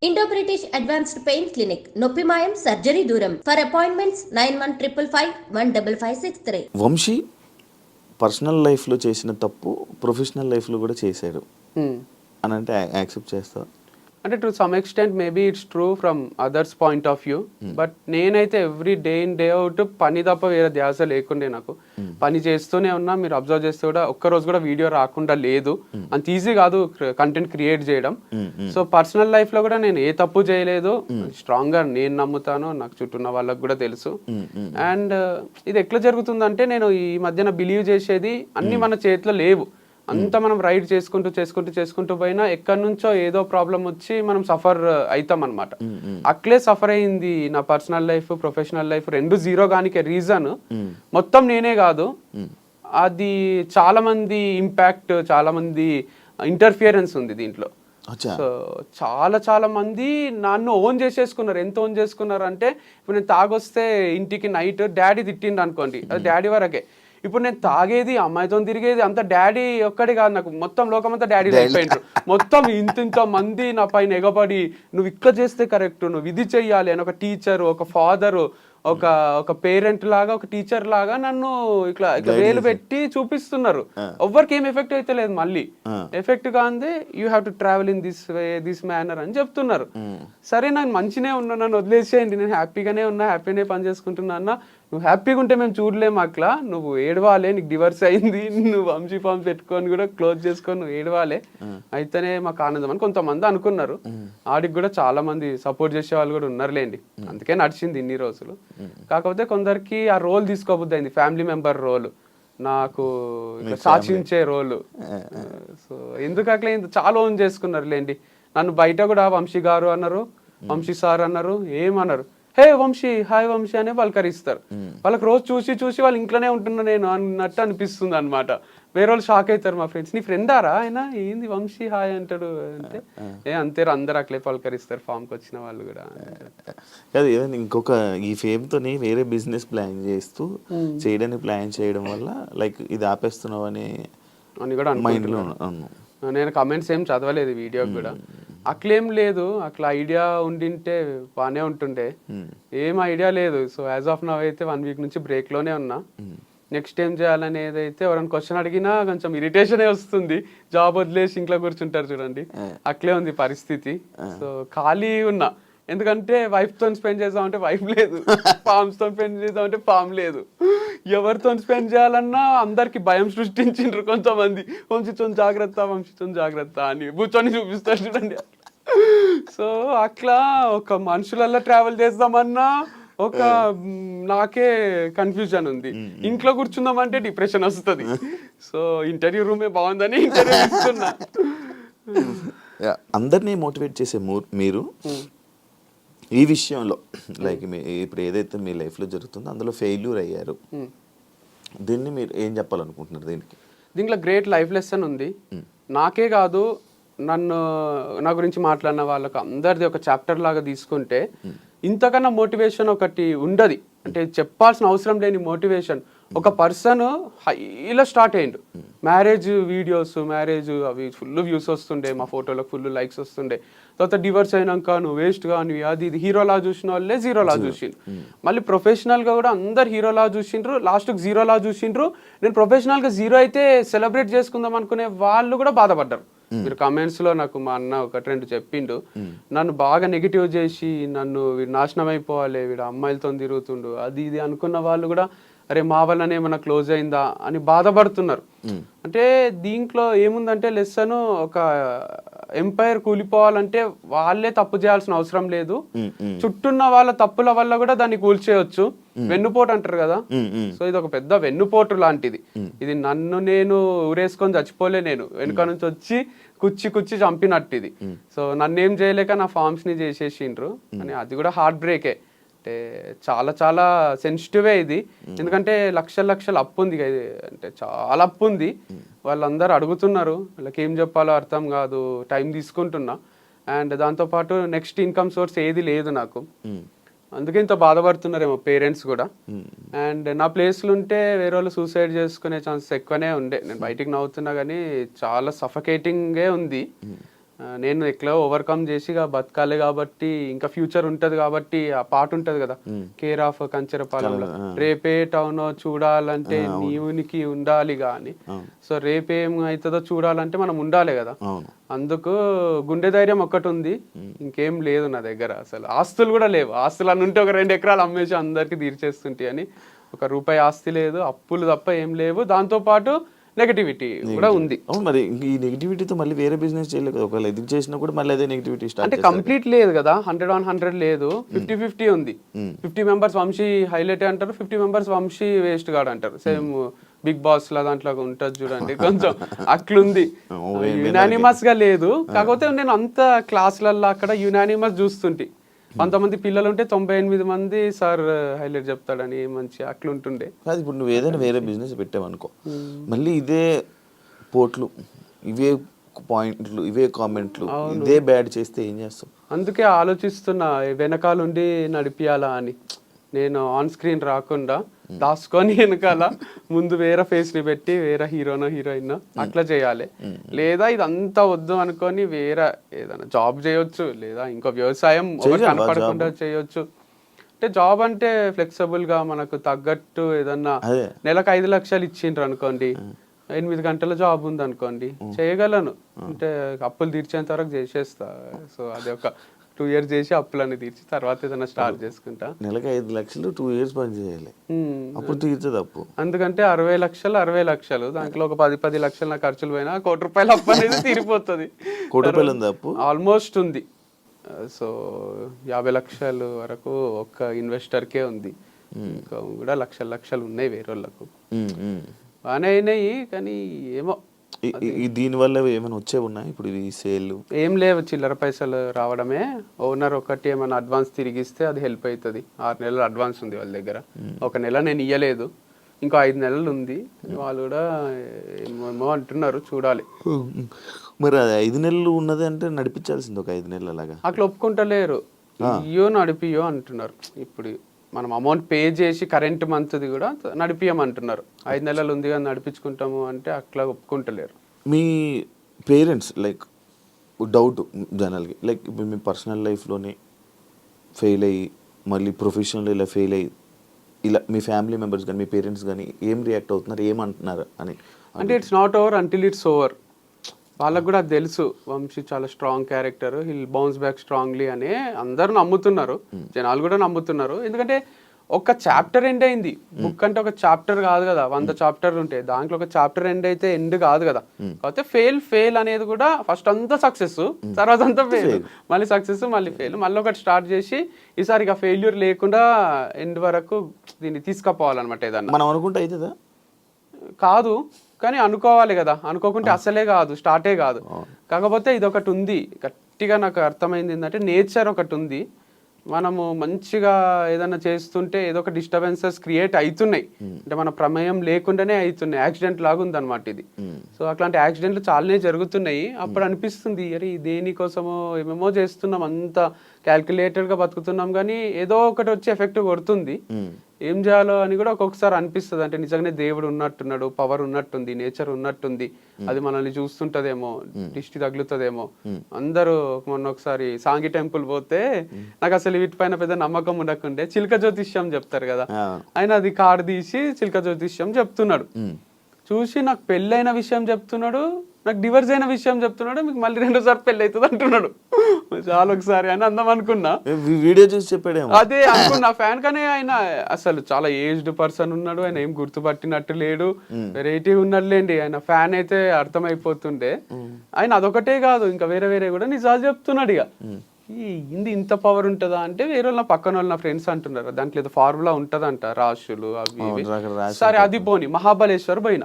Indo British advanced pain clinic, నొప్పి మాయం, surgery దూరం. For appointments 9155515563. వంశీ పర్సనల్ లైఫ్లో చేసిన తప్పు ప్రొఫెషనల్ లైఫ్లో కూడా చేశాడు అని అంటే యాక్సెప్ట్ చేస్తా? అంటే to some extent maybe it's true from others point of view. But నేనైతే every day in day out పని తప్ప వేరే ధ్యాస లేకుండే నాకు. పని చేస్తూనే ఉన్నా, మీరు అబ్జర్వ్ చేస్తే కూడా ఒక్కరోజు కూడా వీడియో రాకుండా లేదు. అంత ఈజీ కాదు కంటెంట్ క్రియేట్ చేయడం. సో పర్సనల్ లైఫ్ లో కూడా నేను ఏ తప్పు చేయలేదు. స్ట్రాంగ్ గా నేను నమ్ముతాను, నాకు చుట్టూ ఉన్న వాళ్ళకి కూడా తెలుసు. అండ్ ఇది ఎట్లా జరుగుతుందంటే, నేను ఈ మధ్యన బిలీవ్ చేసేది అన్ని మన చేతిలో లేవు. అంతా మనం రైడ్ చేసుకుంటూ పోయినా ఎక్కడి నుంచో ఏదో ప్రాబ్లం వచ్చి మనం సఫర్ అవుతాం అనమాట. అట్లే సఫర్ అయింది నా పర్సనల్ లైఫ్, ప్రొఫెషనల్ లైఫ్ రెండు జీరో గానికి రీజన్ మొత్తం నేనే కాదు. అది చాలా మంది ఇంపాక్ట్, చాలా మంది ఇంటర్ఫియరెన్స్ ఉంది దీంట్లో. సో చాలా మంది నన్ను ఓన్ చేసేసుకున్నారు. ఎంత ఓన్ చేసుకున్నారు అంటే, ఇప్పుడు నేను తాగొస్తే ఇంటికి నైట్ డాడీ తిట్టిండు అనుకోండి, అది డాడీ వరకే. ఇప్పుడు నేను తాగేది, అమ్మాయితో తిరిగేది అంత డాడీ ఒక్కడే కాదు, నాకు మొత్తం లోకమంతా డాడీ అయిపోయింటారు. మొత్తం ఇంత మంది నా పైన ఎగబడి, నువ్వు ఇక్కడ చేస్తే కరెక్ట్, నువ్వు ఇది చెయ్యాలి అని ఒక టీచర్, ఒక ఫాదర్, ఒక పేరెంట్ లాగా, ఒక టీచర్ లాగా నన్ను ఇట్లా వేలు పెట్టి చూపిస్తున్నారు. ఎవ్వరికి ఏం ఎఫెక్ట్ అయితే లేదు. మళ్ళీ ఎఫెక్ట్ కాందే you have to travel in this way, this manner అని చెప్తున్నారు. సరే, నాకు మంచినే ఉన్నా, నన్ను వదిలేసేయండి, నేను హ్యాపీగానే ఉన్నా, హ్యాపీనే పని చేసుకుంటున్నా అన్న. నువ్వు హ్యాపీగా ఉంటే మేము చూడలేము అట్లా, నువ్వు ఏడవాలే, నీకు డివర్స్ అయింది, నువ్వు వంశీ ఫామ్ పెట్టుకొని కూడా క్లోజ్ చేసుకొని నువ్వు ఏడవాలే, అయితేనే మాకు ఆనందం అని కొంతమంది అనుకున్నారు. ఆడికి కూడా చాలా మంది సపోర్ట్ చేసే వాళ్ళు కూడా ఉన్నారులేండి, అందుకే నడిచింది ఇన్ని రోజులు. కాకపోతే కొందరికి ఆ రోల్ తీసుకోబుద్ది అయింది, ఫ్యామిలీ మెంబర్ రోల్, నాకు శాసించే రోలు. సో ఎందుకు అట్లా చాలా ఓన్ చేసుకున్నారు లేండి. నన్ను బయట కూడా వంశీ గారు అన్నారు, వంశీ సార్ అన్నారు, ఏమన్నారు, హే వంశీ, హాయ్ వంశీ అనే పలకరిస్తారు. వాళ్ళకి రోజు చూసి వాళ్ళు ఇంట్లోనే ఉంటున్నా నేను అన్నట్టు అనిపిస్తుంది అనమాట. వేరే వాళ్ళు షాక్ అవుతారు, మా ఫ్రెండ్స్, నీ ఫ్రెండారా ఆయన, ఏంది వంశీ హాయ్ అంటాడు అంటే, అంతే అందరు అట్లే పలకరిస్తారు ఫామ్కి వచ్చిన వాళ్ళు కూడా. అది ఇంకొక ఈ ఫేమ్తోని వేరే బిజినెస్ ప్లాన్ చేస్తూ చేయడానికి ప్లాన్ చేయడం వల్ల లైక్ ఇది ఆపేస్తున్నావు అని కూడా మైండ్లో. నేను కమెంట్స్ ఏం చదవలేదు వీడియోకి కూడా. అట్లేం లేదు, అట్లా ఐడియా ఉండింటే బాగానే ఉంటుండే, ఏం ఐడియా లేదు. సో యాజ్ ఆఫ్ నవ్ అయితే 1 వీక్ నుంచి బ్రేక్లోనే ఉన్నా. నెక్స్ట్ ఏం చేయాలనేది అయితే ఎవరైనా క్వశ్చన్ అడిగినా కొంచెం ఇరిటేషనే వస్తుంది. జాబ్ వదిలేసి ఇంట్లో కూర్చుంటారు చూడండి, అట్లే ఉంది పరిస్థితి. సో ఖాళీ ఉన్నా, ఎందుకంటే వైఫ్తో స్పెండ్ చేద్దామంటే వైఫ్ లేదు, ఫామ్స్తో స్పెండ్ చేద్దామంటే ఫామ్ లేదు. ఎవరితో స్పెండ్ చేయాలన్నా అందరికి భయం సృష్టించిండ్రు కొంతమంది, వంశీతో జాగ్రత్త అని కూర్చొని చూపిస్తారు చూడండి. సో అట్లా ఒక మనుషులల్లో ట్రావెల్ చేద్దామన్నా ఒక నాకే కన్ఫ్యూజన్ ఉంది. ఇంట్లో కూర్చుందామంటే డిప్రెషన్ వస్తుంది. సో ఇంటర్వ్యూ రూమే బాగుందని ఇంటర్వ్యూ ఇస్తున్నా. అందరినీ మోటివేట్ చేసే మీరు ఈ విషయంలో లైక్ ఇప్పుడు ఏదైతే మీ లైఫ్లో జరుగుతుందో అందులో ఫెయిల్యూర్ అయ్యారు, దీన్ని మీరు ఏం చెప్పాలనుకుంటున్నారు? దీంట్లో గ్రేట్ లైఫ్ లెసన్ ఉంది. నాకే కాదు, నా గురించి మాట్లాడిన వాళ్ళకి అందరిది ఒక చాప్టర్ లాగా తీసుకుంటే ఇంతకన్నా మోటివేషన్ ఒకటి ఉండదు. అంటే చెప్పాల్సిన అవసరం లేని మోటివేషన్. ఒక పర్సన్ హైలో స్టార్ట్ అయ్యిండు, మ్యారేజ్ వీడియోస్, మ్యారేజ్ అవి ఫుల్ వ్యూస్ వస్తుండే, మా ఫోటోలకు ఫుల్ లైక్స్ వస్తుండే. తర్వాత డివర్స్ అయినాక నువ్వు వేస్ట్ కానివి అది ఇది హీరోలా చూసిన వాళ్ళే జీరోలా చూసిండ్రు. మళ్ళీ ప్రొఫెషనల్గా కూడా అందరు హీరోలా చూసిండ్రు, లాస్ట్కి జీరోలా చూసిండ్రు. నేను ప్రొఫెషనల్గా జీరో అయితే సెలబ్రేట్ చేసుకుందాం అనుకునే వాళ్ళు కూడా బాధపడ్డారు. మీరు కమెంట్స్లో నాకు మా అన్న 1-2 చెప్పిండు, నన్ను బాగా నెగిటివ్ చేసి నన్ను వీడు నాశనం అయిపోవాలి, వీడు అమ్మాయిలతో తిరుగుతుండు అది ఇది అనుకున్న వాళ్ళు కూడా, అరే మా వల్లనే ఏమన్నా క్లోజ్ అయిందా అని బాధపడుతున్నారు. అంటే దీంట్లో ఏముందంటే లెసన్, ఒక ఎంపైర్ కూలిపోవాలంటే వాళ్ళే తప్పు చేయాల్సిన అవసరం లేదు, చుట్టూన్న వాళ్ళ తప్పుల వల్ల కూడా దాన్ని కూల్చేయచ్చు. వెన్నుపోటు అంటారు కదా, సో ఇది ఒక పెద్ద వెన్నుపోటు లాంటిది. ఇది నన్ను నేను ఊరేసుకొని చచ్చిపోలే, నేను వెనుక నుంచి వచ్చి కుచ్చి చంపినట్టు ఇది. సో నన్ను ఏం చేయలేక నా ఫార్మ్స్ ని చేసేసిండ్రు అని, అది కూడా హార్ట్ బ్రేకే. అంటే చాలా సెన్సిటివే ఇది, ఎందుకంటే లక్షల అప్పు ఉంది, అంటే చాలా అప్పు ఉంది. వాళ్ళందరూ అడుగుతున్నారు, వాళ్ళకి ఏం చెప్పాలో అర్థం కాదు, టైం తీసుకుంటున్నా. అండ్ దాంతోపాటు నెక్స్ట్ ఇన్కమ్ సోర్స్ ఏది లేదు నాకు, అందుకే ఇంత బాధపడుతున్నారేమో పేరెంట్స్ కూడా. అండ్ నా ప్లేస్లు ఉంటే వేరే వాళ్ళు సూసైడ్ చేసుకునే ఛాన్సెస్ ఎక్కువనే ఉండే. నేను బయటికి నవ్వుతున్నా కానీ చాలా సఫకేటింగే ఉంది. నేను ఎట్లా ఓవర్కమ్ చేసి ఇక బతకాలి కాబట్టి ఇంకా ఫ్యూచర్ ఉంటది కాబట్టి ఆ పాట ఉంటది కదా, కేర్ ఆఫ్ కంచెరపాలెంలో, రేపే టౌన్ చూడాలంటే నీవునికి ఉండాలి గాని, సో రేపేం అవుతుందో చూడాలంటే మనం ఉండాలి కదా. అందుకు గుండె ధైర్యం ఒక్కటి ఉంది, ఇంకేం లేదు నా దగ్గర. అసలు ఆస్తులు కూడా లేవు. ఆస్తులు అని ఉంటే ఒక 2 ఎకరాలు అమ్మేసి అందరికి తీర్చేస్తుంటాయి అని, ఒక రూపాయి ఆస్తి లేదు, అప్పులు తప్ప ఏం లేవు. దాంతో పాటు నెగటివిటీ కూడా ఉంది. అవును, మరి ఈ నెగటివిటీతో మళ్ళీ వేరే బిజినెస్ చేయలేదు కదా, ఒకవేళ ఇది చేసినా కూడా మళ్ళీ అదే నెగటివిటీ స్టార్ట్ అంటే కంప్లీట్ లేదు కదా, 100 లేదు, 50-50 ఉంది. 50 మెంబర్స్ వంశీ హైలైట్ అంటారు, 50 మెంబర్స్ వంశీ వేస్ట్ గాడు అంటారు. సేమ్ బిగ్ బాస్ లా దాంట్లో ఉంటది చూడండి, కొంచెం అట్లుంది. యునానిమస్ గా లేదు, కాకపోతే నేను అంత క్లాసులలో అక్కడ యునానిమస్ చూస్తుంటే 100 పిల్లలు ఉంటే 98 మంది సార్ హైలైట్ చెప్తాడని మంచి అట్లుంటుండే. కాదు, ఇప్పుడు నువ్వు ఏదైనా వేరే బిజినెస్ పెట్టావనుకో, మళ్ళీ ఇదే పోట్లు, ఇవే పాయింట్లు, ఇవే కామెంట్లు, ఇదే బ్యాడ్ చేస్తే ఏం చేస్తావు? అందుకే ఆలోచిస్తున్నా వెనకాలండి నడిపియాలా అని. నేను ఆన్ స్క్రీన్ రాకుండా దాచుకొని వెనకాల ముందు వేరే ఫేస్ ని పెట్టి వేరే హీరోనో హీరోయిన్ అట్లా చేయాలి. లేదా ఇదంతా వద్దు అనుకొని వేరే ఏదైనా జాబ్ చేయొచ్చు, లేదా ఇంకో వ్యవసాయం కనపడకుండా చేయొచ్చు. అంటే జాబ్ అంటే ఫ్లెక్సిబుల్ గా మనకు తగ్గట్టు ఏదన్నా నెలకు 5 లక్షలు ఇచ్చిండ్రు అనుకోండి, 8 గంటల జాబ్ ఉంది అనుకోండి, చేయగలను. అంటే అప్పులు తీర్చేంత వరకు చేసేస్తా. సో అది ఒక 2 years చేసి అప్పులన్నీ తీర్చి తర్వాత ఏదైనా స్టార్ట్ చేసుకుంటా. నెలకు 5 లక్షలు 2 years పని చేయాలి, అప్పుడు తీర్చదు అప్పు. అందుకంటే 60 లక్షలు దాంట్లో ఒక 10 లక్షలు నా ఖర్చులు పోయినా ₹1 కోటి అప్పు అనేది తీరిపోతుంది. ₹1 ఉంది అప్పు ఆల్మోస్ట్ ఉంది. సో 50 లక్షలు వరకు ఒక్క ఇన్వెస్టర్కే ఉంది, ఇంకా కూడా లక్షలు ఉన్నాయి వేరే వాళ్ళకు. బాగానే అయినాయి, కానీ ఏమో దీనివల్ల ఏమైనా వచ్చే ఉన్నాయి ఇప్పుడు ఈ సేల్? ఏం లేవు, చిల్లర పైసలు రావడమే. ఓనర్ ఒకటి ఏమైనా అడ్వాన్స్ తిరిగిస్తే అది హెల్ప్ అవుతుంది. 6 నెలలు అడ్వాన్స్ ఉంది వాళ్ళ దగ్గర, 1 నెల నేను ఇయ్యలేదు, ఇంకో 5 నెలలు ఉంది. వాళ్ళు కూడా ఏమో అంటున్నారు, చూడాలి. మరి 5 నెలలు ఉన్నది అంటే నడిపించాల్సింది ఒక 5 నెలలు అలాగా. అట్లా ఒప్పుకుంటలేరు, ఇయ్యో నడిపియో అంటున్నారు. ఇప్పుడు మనం అమౌంట్ పే చేసి కరెంట్ మంత్ది కూడా నడిపియమంటున్నారు. 5 నెలలు ఉంది కానీ నడిపించుకుంటాము అంటే అట్లా ఒప్పుకుంటలేరు. మీ పేరెంట్స్ లైక్ డౌట్ జనరల్గా, లైక్ ఇప్పుడు మీ పర్సనల్ లైఫ్లోనే ఫెయిల్ అయ్యి మళ్ళీ ప్రొఫెషనల్ ఇలా ఫెయిల్ అయ్యి ఇలా మీ ఫ్యామిలీ మెంబర్స్ కానీ మీ పేరెంట్స్ కానీ ఏం రియాక్ట్ అవుతున్నారు, ఏమంటున్నారు అని? అంటే it's not over until it's over. వాళ్ళకు కూడా తెలుసు వంశీ చాలా strong character, hill bounce back strongly అని అందరూ నమ్ముతున్నారు, జనాలు కూడా నమ్ముతున్నారు. ఎందుకంటే ఒక చాప్టర్ ఎండ్ అయింది. బుక్ అంటే ఒక చాప్టర్ కాదు కదా, 100 చాప్టర్లు ఉంటాయి, దాంట్లో ఒక చాప్టర్ ఎండ్ అయితే ఎండ్ కాదు కదా. కాకపోతే ఫెయిల్ అనేది కూడా ఫస్ట్ అంతా సక్సెస్, తర్వాత అంతా ఫెయిల్, మళ్ళీ సక్సెస్, మళ్ళీ ఫెయిల్, మళ్ళీ ఒకటి స్టార్ట్ చేసి ఈసారి ఇక ఫెయిల్యూర్ లేకుండా ఎండ్ వరకు దీన్ని తీసుకుపోవాలన్నమాట. ఏదన్నా మనం అనుకుంటే అవుతుందా? కాదు, కానీ అనుకోవాలి కదా, అనుకోకుంటే అసలే కాదు, స్టార్టే కాదు. కాకపోతే ఇది ఒకటి ఉంది గట్టిగా నాకు అర్థమైంది, ఏంటంటే నేచర్ ఒకటి ఉంది. మనము మంచిగా ఏదైనా చేస్తుంటే ఏదో ఒక డిస్టర్బెన్సెస్ క్రియేట్ అవుతున్నాయి, అంటే మన ప్రమేయం లేకుండానే అవుతున్నాయి. యాక్సిడెంట్ లాగా ఉందన్నమాట ఇది. సో అట్లాంటి యాక్సిడెంట్లు చాలానే జరుగుతున్నాయి. అప్పుడు అనిపిస్తుంది, అరే దేనికోసమో ఏమేమో చేస్తున్నాం, అంత క్యాల్కులేటెడ్గా బతుకుతున్నాం, కానీ ఏదో ఒకటి వచ్చి ఎఫెక్ట్ కొడుతుంది. ఏం చేయాలో అని కూడా ఒక్కొక్కసారి అనిపిస్తుంది. అంటే నిజంగానే దేవుడు ఉన్నట్టున్నాడు, పవర్ ఉన్నట్టుంది, నేచర్ ఉన్నట్టుంది, అది మనల్ని చూస్తుంటదేమో, దిష్టి తగులుతుందేమో. అందరూ మొన్న ఒకసారి సాంగి టెంపుల్ పోతే నాకు అసలు వీటిపైన పెద్ద నమ్మకం ఉండకుండే, చిలక జ్యోతిష్యం చెప్తారు కదా, ఆయన అది కార్డు తీసి చిలక జ్యోతిష్యం చెప్తున్నాడు. చూసి నాకు పెళ్ళైన విషయం చెప్తున్నాడు, నాకు డివర్స్ అయిన విషయం చెప్తున్నాడు, మీకు మళ్ళీ 2సారి పెళ్ళి అవుతుంది అంటున్నాడు. చాలా ఒకసారి అని అందం అనుకున్నా, వీడియో చూసి చెప్పాడు, అదే అనుకున్నా ఫ్యాన్. కానీ ఆయన అసలు చాలా ఏజ్డ్ పర్సన్ ఉన్నాడు, ఆయన ఏం గుర్తుపట్టినట్టు లేడు, వెరైటీ ఉన్నట్లేండి. ఆయన ఫ్యాన్ అయితే అర్థమైపోతుండే. ఆయన అదొకటే కాదు, ఇంకా వేరే కూడా నిజాలు చెప్తున్నాడు. ఇక హిందీ ఇంత పవర్ ఉంటుందా అంటే వేరే వాళ్ళ పక్కన వాళ్ళు నా ఫ్రెండ్స్ అంటున్నారు, దాంట్లో ఏదో ఫార్ములా ఉంటదంట, రాశులు అవి. సరే అది పోని, మహాబలేశ్వర్ పోయిన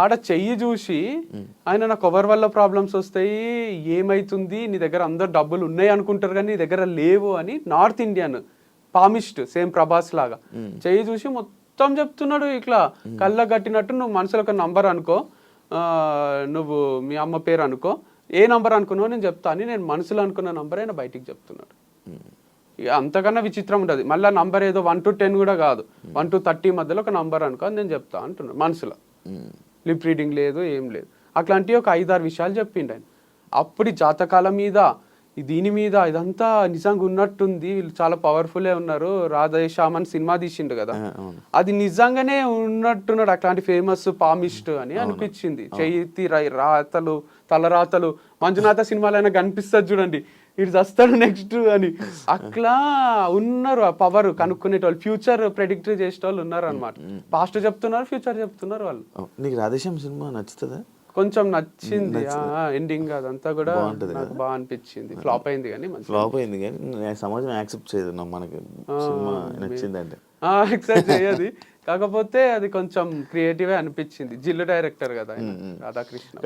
ఆడ చెయ్యి చూసి ఆయన నాకు ఎవరి వల్ల ప్రాబ్లమ్స్ వస్తాయి, ఏమైతుంది, నీ దగ్గర అందరు డబ్బులు ఉన్నాయి అనుకుంటారు కానీ నీ దగ్గర లేవు అని north Indian palmist, same Prabhas లాగా చెయ్యి చూసి మొత్తం చెప్తున్నాడు. ఇట్లా కళ్ళ కట్టినట్టు, నువ్వు మనసులో ఒక నంబర్ అనుకో, నువ్వు మీ అమ్మ పేరు అనుకో, ఏ నంబర్ అనుకున్నావు నేను చెప్తా అని, నేను మనసులో అనుకున్న నంబర్ అయినా బయటికి చెప్తున్నాడు. ఇక అంతకన్నా విచిత్రం ఉంటుంది. మళ్ళీ నంబర్ ఏదో 1 to 10 కూడా కాదు, 1 to 30 మధ్యలో ఒక నంబర్ అనుకో నేను చెప్తా అంటున్నాడు మనసులో. లిప్ రీడింగ్ లేదు, ఏం లేదు. అట్లాంటివి ఒక 5-6 విషయాలు చెప్పిండు ఆయన. అప్పుడు ఈ జాతకాల మీద దీని మీద ఇదంతా నిజంగా ఉన్నట్టుంది, వీళ్ళు చాలా పవర్ఫుల్లే ఉన్నారు. రాధేశ్యామ్ అని సినిమా తీసిండు కదా, అది నిజంగానే ఉన్నట్టున్నాడు అట్లాంటి ఫేమస్ పామిస్ట్ అని అనిపించింది. చేతి రాతలు తలరాతలు మంజునాథ సినిమాలైనా కనిపిస్తుంది చూడండి, ఇటు వస్తాడు నెక్స్ట్ అని. అట్లా ఉన్నారు ఆ పవర్ కనుక్కునేటోళ్ళు, ఫ్యూచర్ ప్రెడిక్ట్ చేసేటోళ్ళు ఉన్నారు అనమాట. పాస్ట్ చెప్తున్నారు, ఫ్యూచర్ చెప్తున్నారు వాళ్ళు. నీకు రాధేశ్యామ్ సినిమా నచ్చుతుందా? కొంచెం నచ్చింది, ఎండింగ్ అదంతా కూడా నాకు బాగా అనిపించింది. ఫ్లాప్ అయింది కానీ ఫ్లాప్ అయింది కానీ సమాజం యాక్సెప్ట్ చేయదు మనకి సినిమా నచ్చిందంటే. యాక్సెప్ట్ చేయదు, కాకపోతే అది కొంచెం క్రియేటివ్ అనిపించింది. జిల్లు డైరెక్టర్ కదా ఆయన, రాధాకృష్ణ.